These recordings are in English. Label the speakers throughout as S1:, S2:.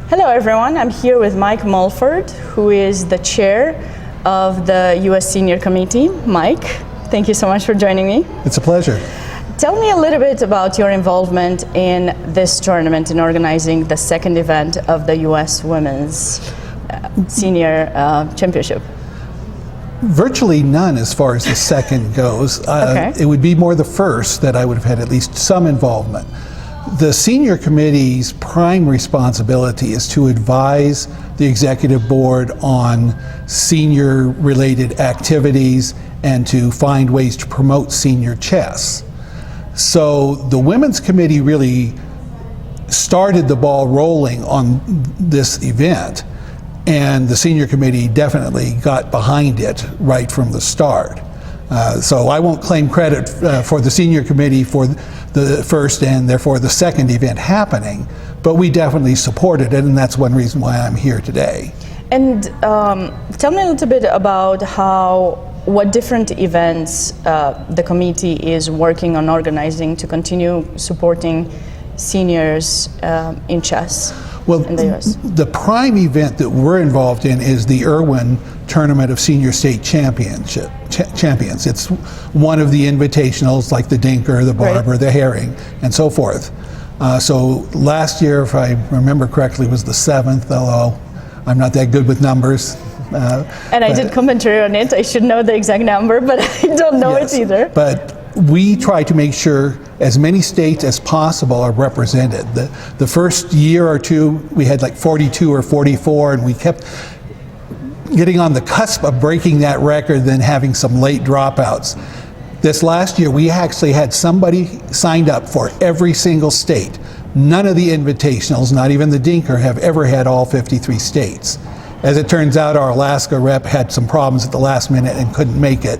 S1: Hello everyone, I'm here with Mike Mulford, who is the chair of the U.S. Senior Committee. Mike, thank you so much for joining me.
S2: It's a pleasure.
S1: Tell me a little bit about your involvement in this tournament, in organizing the second event of the U.S. Women's Senior Championship.
S2: Virtually none as far as the second goes.
S1: Okay.
S2: It would be more the first that I would have had at least some involvement. The Senior Committee's prime responsibility is to advise the Executive Board on senior-related activities and to find ways to promote senior chess. So the Women's Committee really started the ball rolling on this event, and the Senior Committee definitely got behind it right from the start. So I won't claim credit for the Senior Committee for the first and therefore the second event happening, but we definitely supported it, and that's one reason why I'm here today.
S1: And tell me a little bit about what different events the committee is working on organizing to continue supporting seniors in chess.
S2: Well,
S1: in the US.
S2: The prime event that we're involved in is the Irwin Tournament of Senior State Champions. It's one of the invitationals like the Dinker, the Barber,
S1: right,
S2: the Herring, and so forth. So last year, if I remember correctly, was the 7th, although I'm not that good with numbers.
S1: And I did commentary on it. I should know the exact number, but I don't know it either.
S2: But we try to make sure as many states as possible are represented. The first year or two, we had like 42 or 44, and we kept getting on the cusp of breaking that record, then having some late dropouts. This last year, we actually had somebody signed up for every single state. None of the invitationals, not even the Dinker, have ever had all 53 states. As it turns out, our Alaska rep had some problems at the last minute and couldn't make it.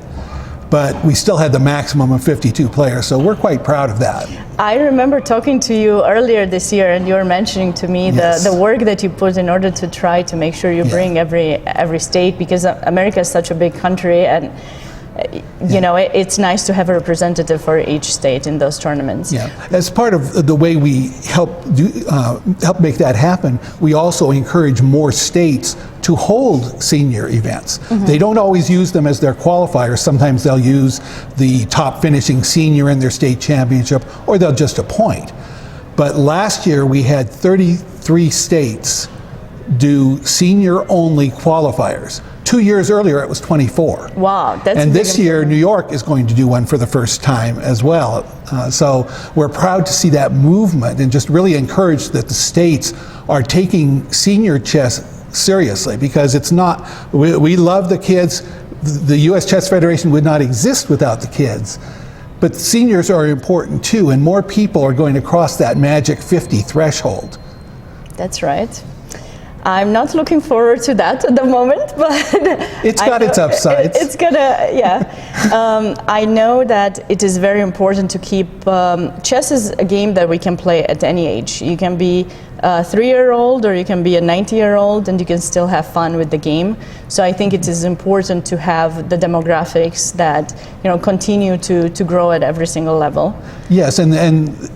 S2: But we still had the maximum of 52 players, so we're quite proud of that.
S1: I remember talking to you earlier this year, and you were mentioning to me the work that you put in order to try to make sure you bring every state, because America is such a big country, and you know, it's nice to have a representative for each state in those tournaments.
S2: Yeah, as part of the way we help make that happen, we also encourage more states to hold senior events. Mm-hmm. They don't always use them as their qualifiers. Sometimes they'll use the top finishing senior in their state championship, or they'll just appoint. But last year we had 33 states do senior-only qualifiers. 2 years earlier, it was 24.
S1: Wow, that's
S2: and this year, New York is going to do one for the first time as well. So we're proud to see that movement and just really encourage that the states are taking senior chess seriously, because it's not, we love the kids. The U.S. Chess Federation would not exist without the kids. But seniors are important too, and more people are going to cross that magic 50 threshold.
S1: That's right. I'm not looking forward to that at the moment, but
S2: it's got its upsides.
S1: It's gonna, yeah. I know that it is very important to keep, chess is a game that we can play at any age. You can be a 3-year-old or you can be a 90-year-old, and you can still have fun with the game. So I think it is important to have the demographics that, you know, continue to grow at every single level.
S2: Yes, and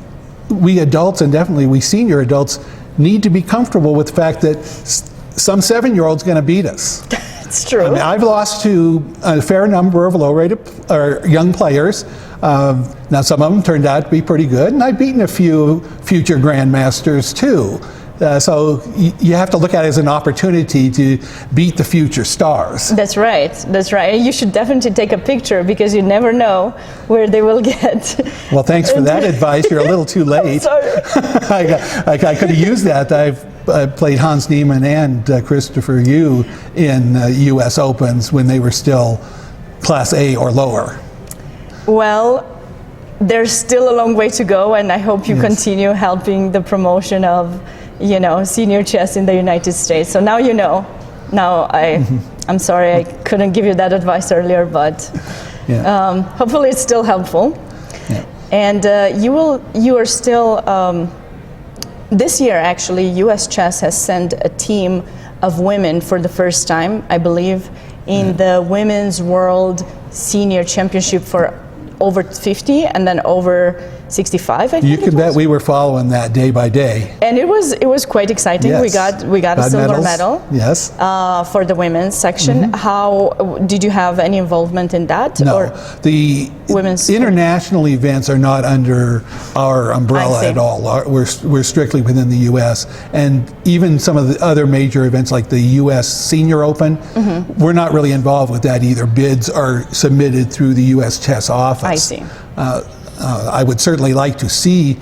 S2: we adults, and definitely we senior adults, need to be comfortable with the fact that some 7-year-old's going to beat us.
S1: It's true.
S2: I mean, I've lost to a fair number of low-rated or young players. Now, some of them turned out to be pretty good, and I've beaten a few future grandmasters too. So you have to look at it as an opportunity to beat the future stars.
S1: That's right. That's right. You should definitely take a picture, because you never know where they will get.
S2: Well, thanks for that advice. You're a little too late. I could have used that. I've played Hans Niemann and Christopher Yu in U.S. Opens when they were still Class A or lower.
S1: Well, there's still a long way to go, and I hope you continue helping the promotion of, you know, senior chess in the United States. So now you know. Now I'm sorry I couldn't give you that advice earlier, but hopefully it's still helpful. Yeah. And you are still, this year actually, U.S. Chess has sent a team of women for the first time, I believe, in the Women's World Senior Championship for over 50 and then over 65, I
S2: You
S1: think
S2: can
S1: it
S2: bet
S1: was.
S2: we were following that day by day.
S1: And it was quite exciting.
S2: Yes.
S1: We got a silver
S2: medals.
S1: medal.
S2: Yes.
S1: For the women's section. How did you have any involvement in that?
S2: No,
S1: Or
S2: the
S1: women's
S2: international events are not under our
S1: I
S2: umbrella
S1: see.
S2: at all. We're strictly within the U.S. And even some of the other major events like the U.S. Senior Open, we're not really involved with that either. Bids are submitted through the U.S. Chess Office.
S1: I see.
S2: I would certainly like to see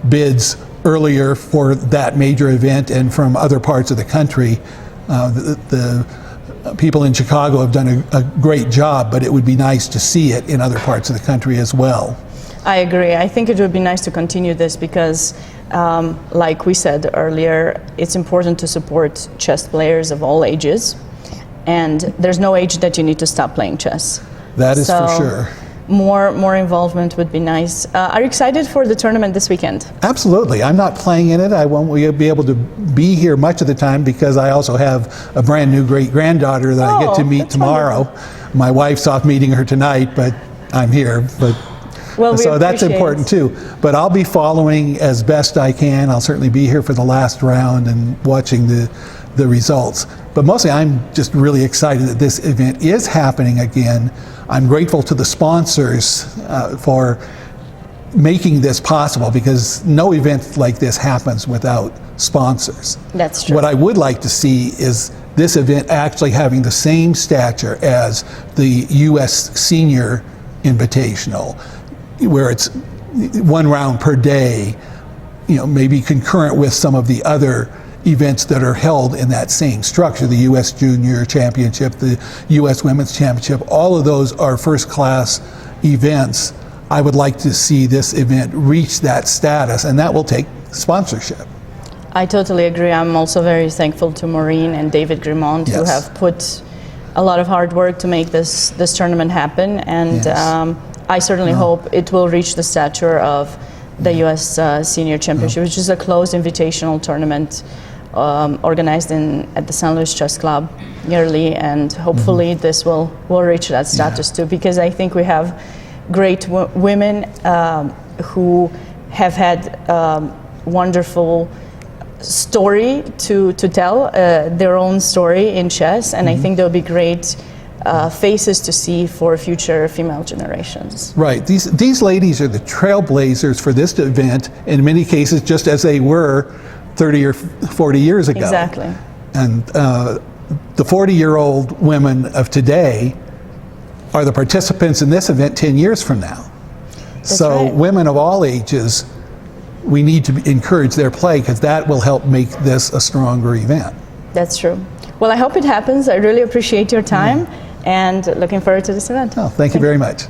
S2: bids earlier for that major event and from other parts of the country. The people in Chicago have done a great job, but it would be nice to see it in other parts of the country as well.
S1: I agree. I think it would be nice to continue this because, like we said earlier, it's important to support chess players of all ages. And there's no age that you need to stop playing chess.
S2: That is for
S1: So,
S2: sure.
S1: More involvement would be nice. Are you excited for the tournament this weekend?
S2: Absolutely. I'm not playing in it. I won't be able to be here much of the time because I also have a brand new great-granddaughter that I get to
S1: Oh,
S2: meet
S1: that's
S2: tomorrow. My wife's off meeting her tonight, but I'm here.
S1: Well, we
S2: So that's
S1: appreciate-
S2: important too. But I'll be following as best I can. I'll certainly be here for the last round and watching the results. But mostly I'm just really excited that this event is happening again. I'm grateful to the sponsors for making this possible because no event like this happens without sponsors.
S1: That's true.
S2: What I would like to see is this event actually having the same stature as the U.S. Senior Invitational, where it's one round per day, maybe concurrent with some of the other events that are held in that same structure, the U.S. Junior Championship, the U.S. Women's Championship. All of those are first-class events. I would like to see this event reach that status, and that will take sponsorship.
S1: I totally agree. I'm also very thankful to Maureen and David Grimond who
S2: Yes.
S1: have put a lot of hard work to make this tournament happen. And
S2: Yes.
S1: I certainly hope it will reach the stature of the U.S. Senior Championship, which is a closed invitational tournament organized at the St. Louis Chess Club yearly, and hopefully this will reach that status too, because I think we have great women who have had wonderful story to tell, their own story in chess, and I think there'll be great faces to see for future female generations.
S2: Right. These ladies are the trailblazers for this event, in many cases just as they were 30 or 40 years ago.
S1: Exactly.
S2: And the 40-year-old women of today are the participants in this event 10 years from now. So
S1: right.
S2: women of all ages, we need to encourage their play because that will help make this a stronger event.
S1: That's true. Well, I hope it happens. I really appreciate your time and looking forward to this event.
S2: Oh, thank you very much.